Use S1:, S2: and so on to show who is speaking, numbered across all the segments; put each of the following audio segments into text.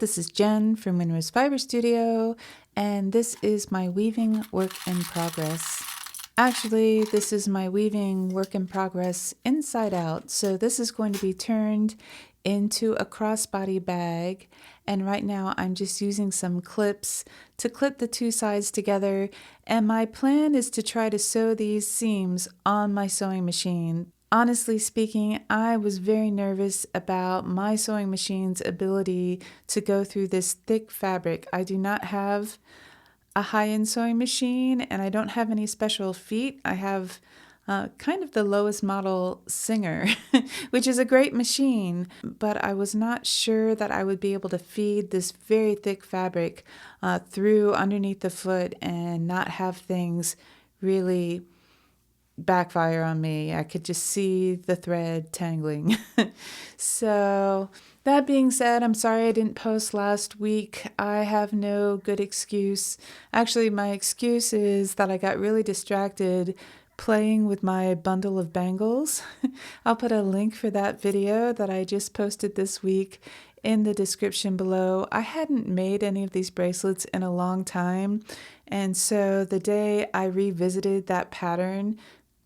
S1: this is Jen from Winrose Fiber Studio, and this is my weaving work in progress. Actually, this is my weaving work in progress inside out, so this is going to be turned into a crossbody bag, and right now I'm just using some clips to clip the two sides together, and my plan is to try to sew these seams on my sewing machine. Honestly speaking, I was very nervous about my sewing machine's ability to go through this thick fabric. I do not have a high-end sewing machine, and I don't have any special feet. I have kind of the lowest model Singer, which is a great machine, but I was not sure that I would be able to feed this very thick fabric through underneath the foot and not have things really backfire on me. I could just see the thread tangling. So that being said, I'm sorry I didn't post last week. I have no good excuse. Actually, my excuse is that I got really distracted playing with my bundle of bangles. I'll put a link for that video that I just posted this week in the description below. I hadn't made any of these bracelets in a long time, and so the day I revisited that pattern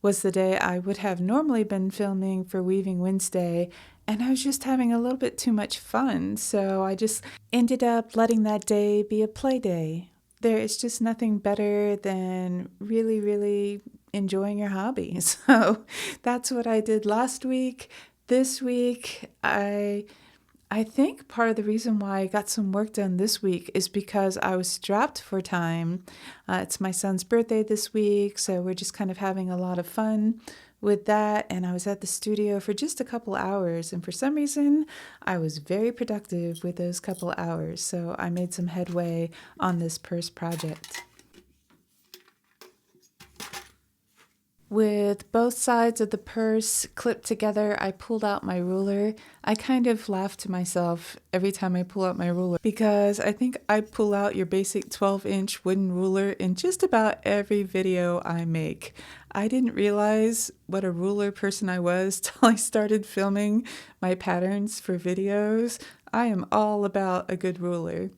S1: was the day I would have normally been filming for Weaving Wednesday, and I was just having a little bit too much fun, so I just ended up letting that day be a play day. There is just nothing better than really enjoying your hobby. So that's what I did last week. This week, I think part of the reason why I got some work done this week is because I was strapped for time. It's my son's birthday this week, so we're just kind of having a lot of fun with that. And I was at the studio for just a couple hours, and for some reason, I was very productive with those couple hours. So I made some headway on this purse project. With both sides of the purse clipped together, I pulled out my ruler. I kind of laugh to myself every time I pull out my ruler because I think I pull out your basic 12-inch wooden ruler in just about every video I make. I didn't realize what a ruler person I was till I started filming my patterns for videos. I am all about a good ruler.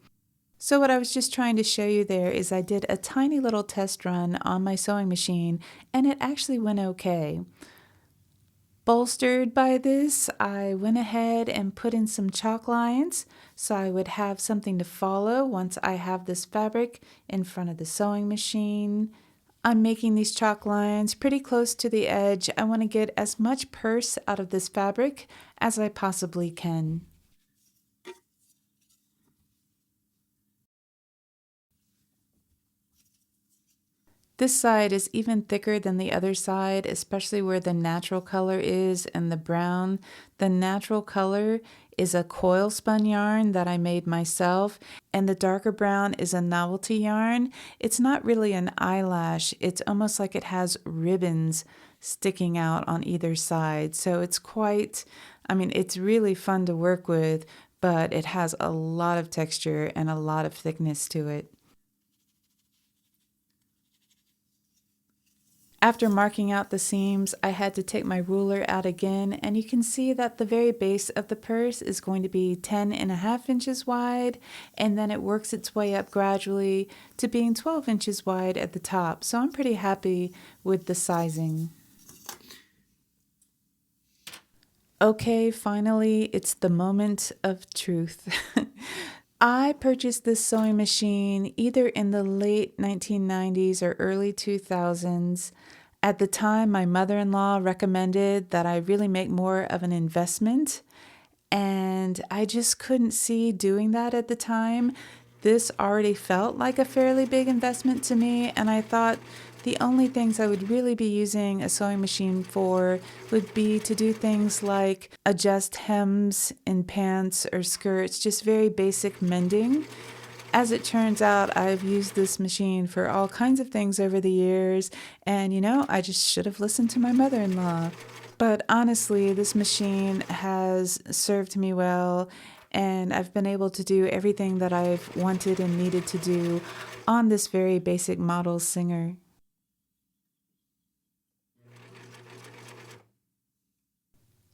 S1: So what I was just trying to show you there is I did a tiny little test run on my sewing machine, and it actually went okay. Bolstered by this, I went ahead and put in some chalk lines so I would have something to follow once I have this fabric in front of the sewing machine. I'm making these chalk lines pretty close to the edge. I want to get as much purse out of this fabric as I possibly can. This side is even thicker than the other side, especially where the natural color is and the brown. The natural color is a coil spun yarn that I made myself, and the darker brown is a novelty yarn. It's not really an eyelash. It's almost like it has ribbons sticking out on either side. So it's it's really fun to work with, but it has a lot of texture and a lot of thickness to it. After marking out the seams, I had to take my ruler out again, and you can see that the very base of the purse is going to be 10.5 inches wide, and then it works its way up gradually to being 12 inches wide at the top. So I'm pretty happy with the sizing. Okay, finally, it's the moment of truth. I purchased this sewing machine either in the late 1990s or early 2000s. At the time, my mother-in-law recommended that I really make more of an investment, and I just couldn't see doing that at the time. This already felt like a fairly big investment to me, and I thought the only things I would really be using a sewing machine for would be to do things like adjust hems in pants or skirts, just very basic mending. As it turns out, I've used this machine for all kinds of things over the years, and I just should have listened to my mother-in-law. But honestly, this machine has served me well, and I've been able to do everything that I've wanted and needed to do on this very basic model Singer.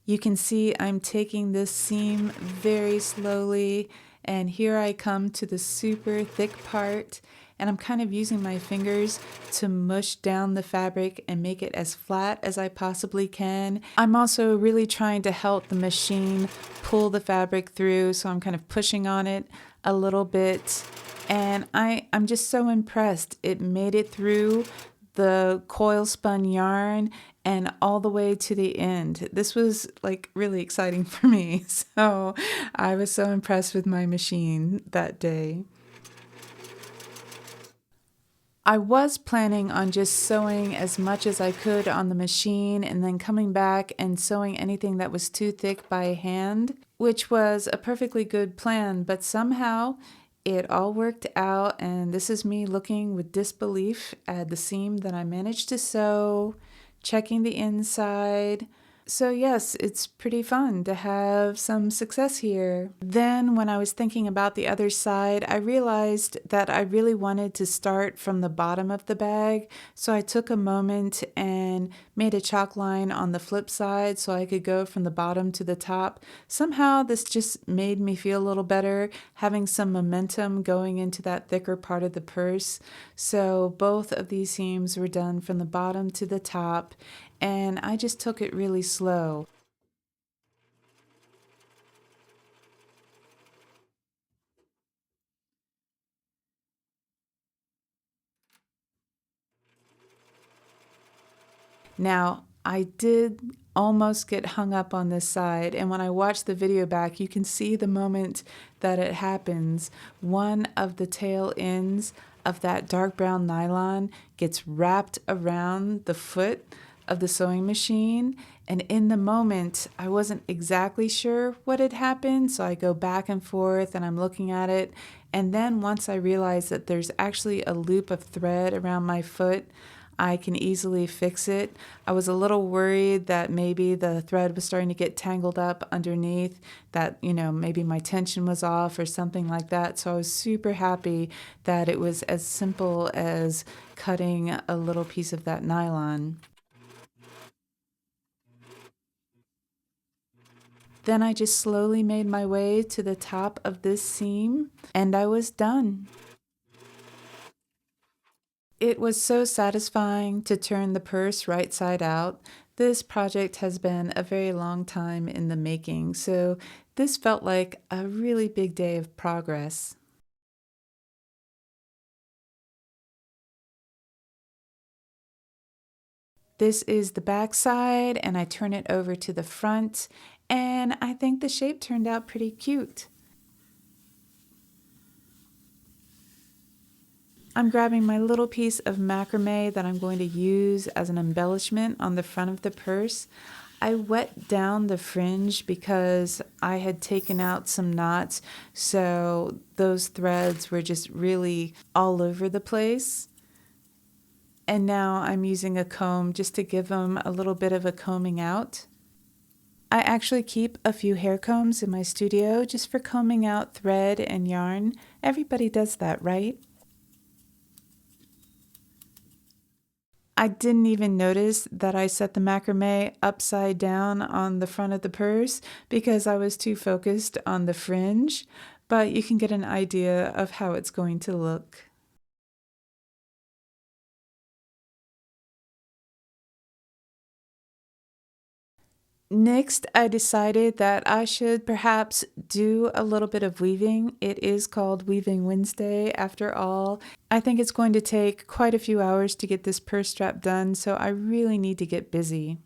S1: You can see I'm taking this seam very slowly, And here I come to the super thick part, and I'm kind of using my fingers to mush down the fabric and make it as flat as I possibly can. I'm also really trying to help the machine pull the fabric through, so I'm kind of pushing on it a little bit. And I'm just so impressed. It made it through the coil spun yarn and all the way to the end. This was like really exciting for me. So I was so impressed with my machine that day. I was planning on just sewing as much as I could on the machine and then coming back and sewing anything that was too thick by hand, which was a perfectly good plan, but somehow it all worked out, and this is me looking with disbelief at the seam that I managed to sew, checking the inside. So yes, it's pretty fun to have some success here. Then when I was thinking about the other side, I realized that I really wanted to start from the bottom of the bag. So I took a moment and made a chalk line on the flip side so I could go from the bottom to the top. Somehow this just made me feel a little better, having some momentum going into that thicker part of the purse. So both of these seams were done from the bottom to the top, and I just took it really slow. Now, I did almost get hung up on this side, and when I watch the video back, you can see the moment that it happens. One of the tail ends of that dark brown nylon gets wrapped around the foot of the sewing machine, and in the moment, I wasn't exactly sure what had happened, so I go back and forth and I'm looking at it, and then once I realize that there's actually a loop of thread around my foot, I can easily fix it. I was a little worried that maybe the thread was starting to get tangled up underneath, that, maybe my tension was off or something like that. So I was super happy that it was as simple as cutting a little piece of that nylon. Then I just slowly made my way to the top of this seam and I was done. It was so satisfying to turn the purse right side out. This project has been a very long time in the making, so this felt like a really big day of progress. This is the back side, and I turn it over to the front, and I think the shape turned out pretty cute. I'm grabbing my little piece of macrame that I'm going to use as an embellishment on the front of the purse. I wet down the fringe because I had taken out some knots, so those threads were just really all over the place. And now I'm using a comb just to give them a little bit of a combing out. I actually keep a few hair combs in my studio just for combing out thread and yarn. Everybody does that, right? I didn't even notice that I set the macrame upside down on the front of the purse because I was too focused on the fringe, but you can get an idea of how it's going to look. Next, I decided that I should perhaps do a little bit of weaving. It is called Weaving Wednesday after all. I think it's going to take quite a few hours to get this purse strap done, so I really need to get busy.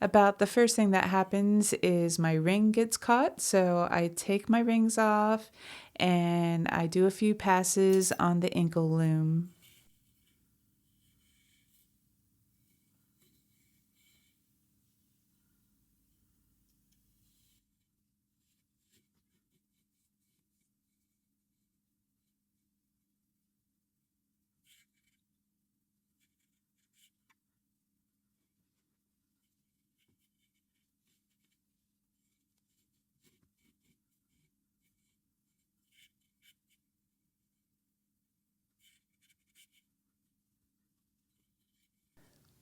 S1: About the first thing that happens is my ring gets caught, so I take my rings off and I do a few passes on the ankle loom.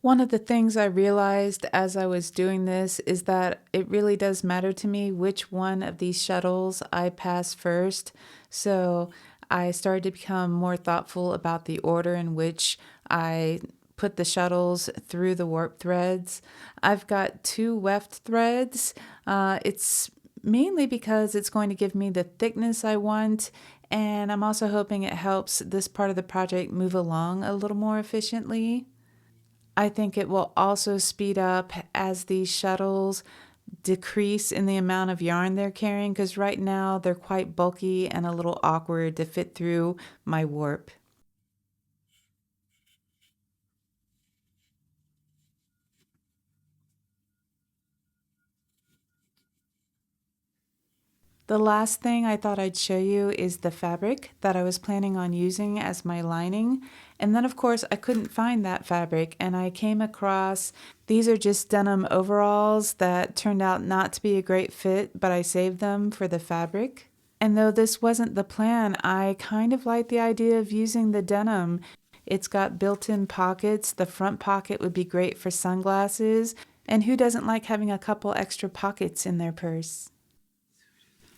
S1: One of the things I realized as I was doing this is that it really does matter to me which one of these shuttles I pass first. So I started to become more thoughtful about the order in which I put the shuttles through the warp threads. I've got two weft threads. It's mainly because it's going to give me the thickness I want, and I'm also hoping it helps this part of the project move along a little more efficiently. I think it will also speed up as these shuttles decrease in the amount of yarn they're carrying, because right now they're quite bulky and a little awkward to fit through my warp. The last thing I thought I'd show you is the fabric that I was planning on using as my lining. And then, of course, I couldn't find that fabric, and I came across these are just denim overalls that turned out not to be a great fit, but I saved them for the fabric. And though this wasn't the plan, I kind of like the idea of using the denim. It's got built in pockets. The front pocket would be great for sunglasses. And who doesn't like having a couple extra pockets in their purse?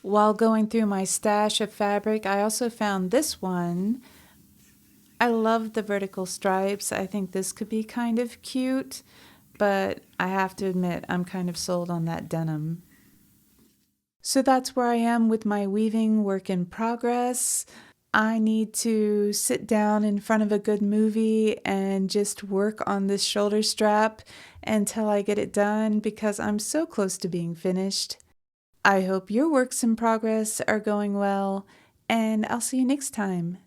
S1: While going through my stash of fabric, I also found this one. I love the vertical stripes. I think this could be kind of cute, but I have to admit, I'm kind of sold on that denim. So that's where I am with my weaving work in progress. I need to sit down in front of a good movie and just work on this shoulder strap until I get it done because I'm so close to being finished. I hope your works in progress are going well, and I'll see you next time.